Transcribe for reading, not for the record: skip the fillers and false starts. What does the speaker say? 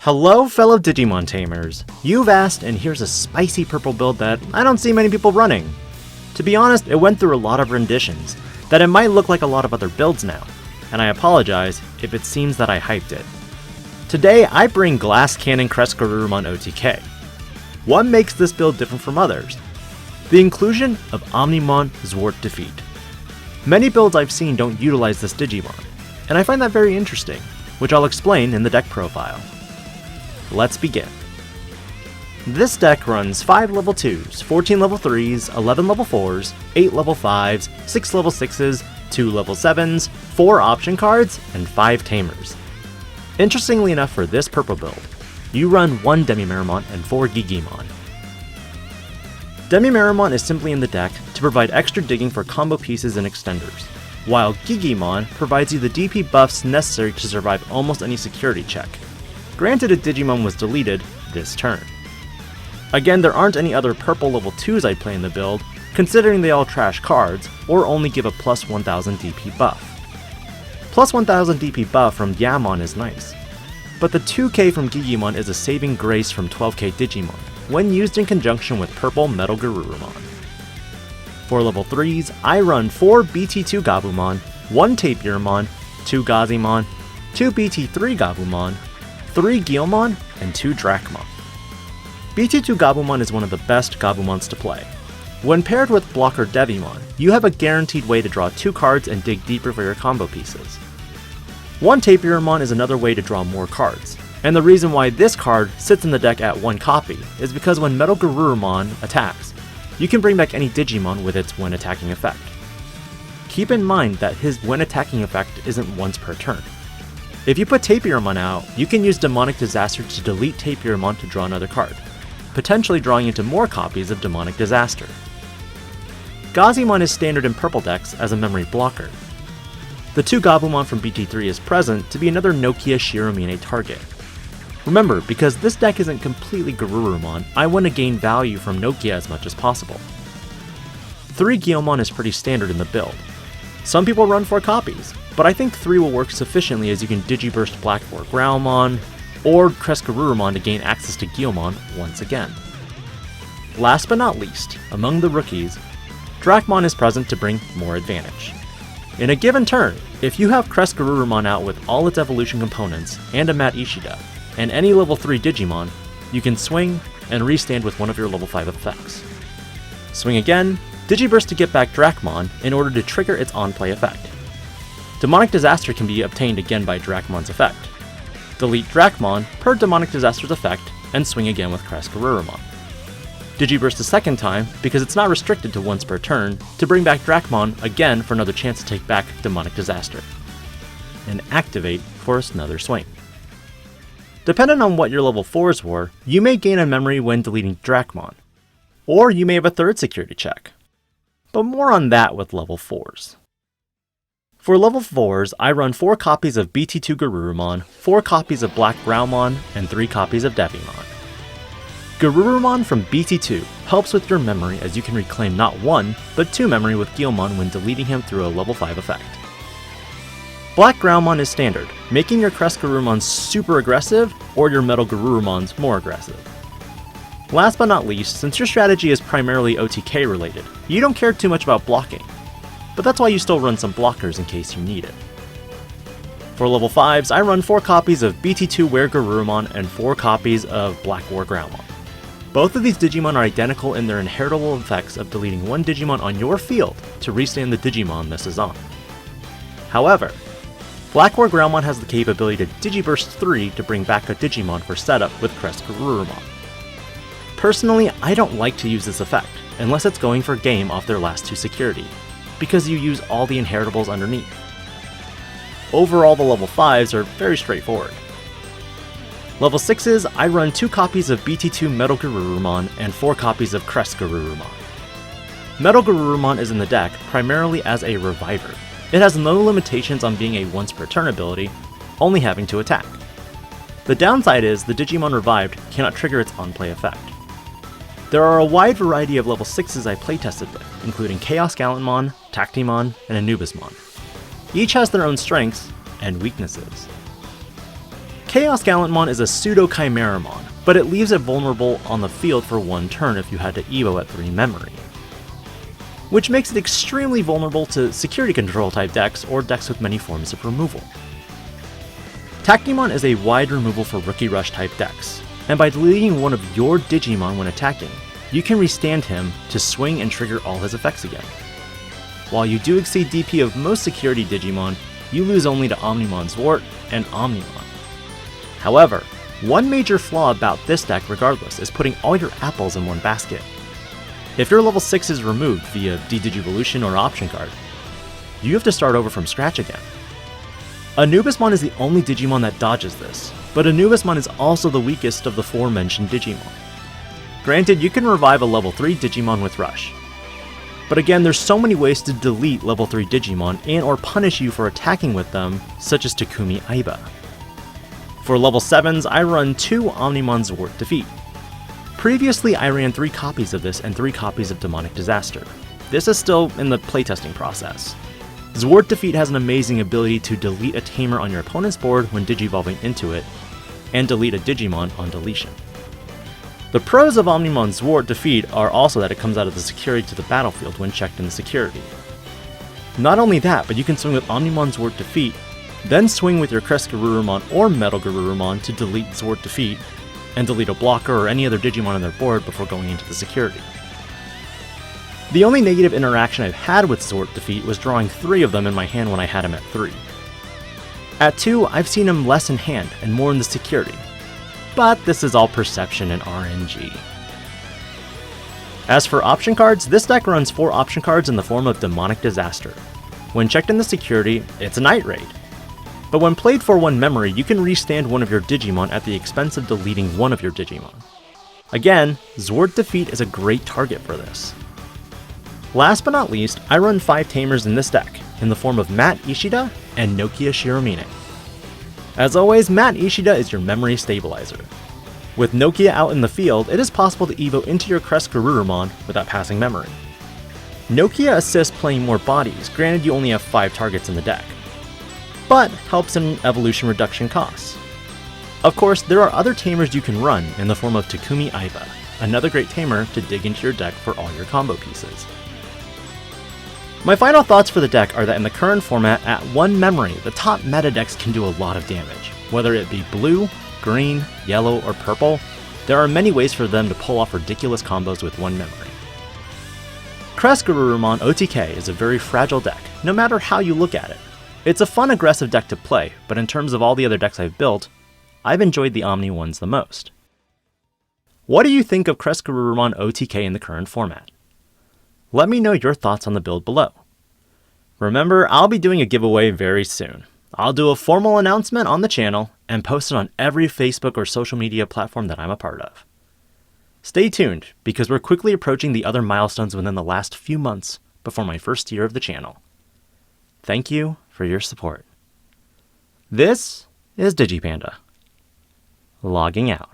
Hello fellow Digimon Tamers! You've asked, and here's a spicy purple build that I don't see many people running. To be honest, it went through a lot of renditions, that it might look like a lot of other builds now, and I apologize if it seems that I hyped it. Today I bring Glass Cannon Cresgarurumon OTK. What makes this build different from others? The inclusion of Omnimon Zwart Defeat. Many builds I've seen don't utilize this Digimon, and I find that very interesting, which I'll explain in the deck profile. Let's begin. This deck runs 5 level 2s, 14 level 3s, 11 level 4s, 8 level 5s, 6 level 6s, 2 level 7s, 4 option cards, and 5 Tamers. Interestingly enough for this purple build, you run 1 Demimeramon and 4 Digimon. Demimeramon is simply in the deck to provide extra digging for combo pieces and extenders, while Digimon provides you the DP buffs necessary to survive almost any security check. Granted, a Digimon was deleted this turn. Again, there aren't any other purple level 2s I'd play in the build, considering they all trash cards, or only give a plus 1000 DP buff. Plus 1000 DP buff from Yamon is nice, but the 2k from Digimon is a saving grace from 12k Digimon, when used in conjunction with purple Metal Garurumon. For level 3s, I run 4 BT2 Gabumon, 1 Tapirmon, 2 Gazimon, 2 BT3 Gabumon, 3 Guilmon, and 2 Dracmon. BT2 Gabumon is one of the best Gabumons to play. When paired with Blocker Devimon, you have a guaranteed way to draw 2 cards and dig deeper for your combo pieces. 1 Tapirmon is another way to draw more cards, and the reason why this card sits in the deck at 1 copy is because when Metal Garurumon attacks, you can bring back any Digimon with its when attacking effect. Keep in mind that his when attacking effect isn't once per turn. If you put Tapirmon out, you can use Demonic Disaster to delete Tapirmon to draw another card, potentially drawing into more copies of Demonic Disaster. Gazimon is standard in purple decks as a memory blocker. The 2 Gabumon from BT3 is present to be another Nokia Shiromine target. Remember, because this deck isn't completely Garurumon, I want to gain value from Nokia as much as possible. 3 Guilmon is pretty standard in the build. Some people run 4 copies, but I think 3 will work sufficiently as you can Digiburst Black Cresgarurumon or Cresgarurumon to gain access to Guilmon once again. Last but not least, among the rookies, Dracmon is present to bring more advantage. In a given turn, if you have Cresgarurumon out with all its evolution components and a Mat Ishida, and any level 3 Digimon, you can swing and restand with one of your level 5 effects. Swing again, Digiburst to get back Dracmon in order to trigger its on-play effect. Demonic Disaster can be obtained again by Dracmon's effect. Delete Dracmon per Demonic Disaster's effect and swing again with Cresgarurumon. Digiburst a second time because it's not restricted to once per turn to bring back Dracmon again for another chance to take back Demonic Disaster. And activate for another swing. Depending on what your level 4s were, you may gain a memory when deleting Dracmon, or you may have a third security check. But more on that with level 4s. For level 4s, I run 4 copies of BT2 Garurumon, 4 copies of Black Graumon, and 3 copies of Devimon. Garurumon from BT2 helps with your memory as you can reclaim not 1, but 2 memory with Guilmon when deleting him through a level 5 effect. Black Graumon is standard, making your Cresgarurumons super aggressive, or your Metal Garurumons more aggressive. Last but not least, since your strategy is primarily OTK related, you don't care too much about blocking, but that's why you still run some blockers in case you need it. For level 5s, I run 4 copies of BT2 Weregarurumon and 4 copies of Black War Graumon. Both of these Digimon are identical in their inheritable effects of deleting 1 Digimon on your field to restand the Digimon this is on. However, Black War Graumon has the capability to Digiburst 3 to bring back a Digimon for setup with Cresgarurumon. Personally, I don't like to use this effect, unless it's going for game off their last 2 security, because you use all the inheritables underneath. Overall, the level 5s are very straightforward. Level 6s, I run 2 copies of BT2 Metal Garurumon and 4 copies of Cresgarurumon. Metal Garurumon is in the deck primarily as a reviver. It has no limitations on being a once per turn ability, only having to attack. The downside is the Digimon revived cannot trigger its on-play effect. There are a wide variety of level 6s I playtested with, including Chaos Gallantmon, Tactimon, and Anubismon. Each has their own strengths and weaknesses. Chaos Gallantmon is a pseudo-Chimeramon, but it leaves it vulnerable on the field for 1 turn if you had to Evo at 3 memory, which makes it extremely vulnerable to security control type decks or decks with many forms of removal. Tactimon is a wide removal for Rookie Rush type decks, and by deleting one of your Digimon when attacking, you can restand him to swing and trigger all his effects again. While you do exceed DP of most security Digimon, you lose only to Omnimon Zwart and Omnimon. However, one major flaw about this deck regardless is putting all your apples in one basket. If your level 6 is removed via D-Digivolution or option card, you have to start over from scratch again. Anubismon is the only Digimon that dodges this, but Anubismon is also the weakest of the 4 mentioned Digimon. Granted, you can revive a level 3 Digimon with Rush, but again, there's so many ways to delete level 3 Digimon and or punish you for attacking with them, such as Takumi Aiba. For level 7s, I run 2 Omnimon Zwart Defeat. Previously, I ran 3 copies of this and 3 copies of Demonic Disaster. This is still in the playtesting process. Zwart Defeat has an amazing ability to delete a Tamer on your opponent's board when digivolving into it, and delete a Digimon on deletion. The pros of Omnimon Zwart Defeat are also that it comes out of the security to the battlefield when checked in the security. Not only that, but you can swing with Omnimon Zwart Defeat, then swing with your Cresgarurumon or Metalgarurumon to delete Zwart Defeat, and delete a blocker or any other Digimon on their board before going into the security. The only negative interaction I've had with Zwart Defeat was drawing 3 of them in my hand when I had him at 3. At 2, I've seen him less in hand and more in the security, but this is all perception and RNG. As for option cards, this deck runs 4 option cards in the form of Demonic Disaster. When checked in the security, it's a Night Raid. But when played for 1 memory, you can restand one of your Digimon at the expense of deleting one of your Digimon. Again, Zwart Defeat is a great target for this. Last but not least, I run 5 Tamers in this deck, in the form of Matt Ishida and Nokia Shiromine. As always, Matt Ishida is your memory stabilizer. With Nokia out in the field, it is possible to evo into your Cresgarurumon without passing memory. Nokia assists playing more bodies, granted you only have 5 targets in the deck, but helps in evolution reduction costs. Of course, there are other Tamers you can run in the form of Takumi Aiba, another great Tamer to dig into your deck for all your combo pieces. My final thoughts for the deck are that in the current format, at 1 memory, the top meta decks can do a lot of damage. Whether it be blue, green, yellow, or purple, there are many ways for them to pull off ridiculous combos with 1 memory. Cresgarurumon OTK is a very fragile deck, no matter how you look at it. It's a fun aggressive deck to play, but in terms of all the other decks I've built, I've enjoyed the Omni ones the most. What do you think of Cresgarurumon OTK in the current format? Let me know your thoughts on the build below. Remember, I'll be doing a giveaway very soon. I'll do a formal announcement on the channel and post it on every Facebook or social media platform that I'm a part of. Stay tuned, because we're quickly approaching the other milestones within the last few months before my first year of the channel. Thank you for your support. This is DIGI-PANDA, logging out.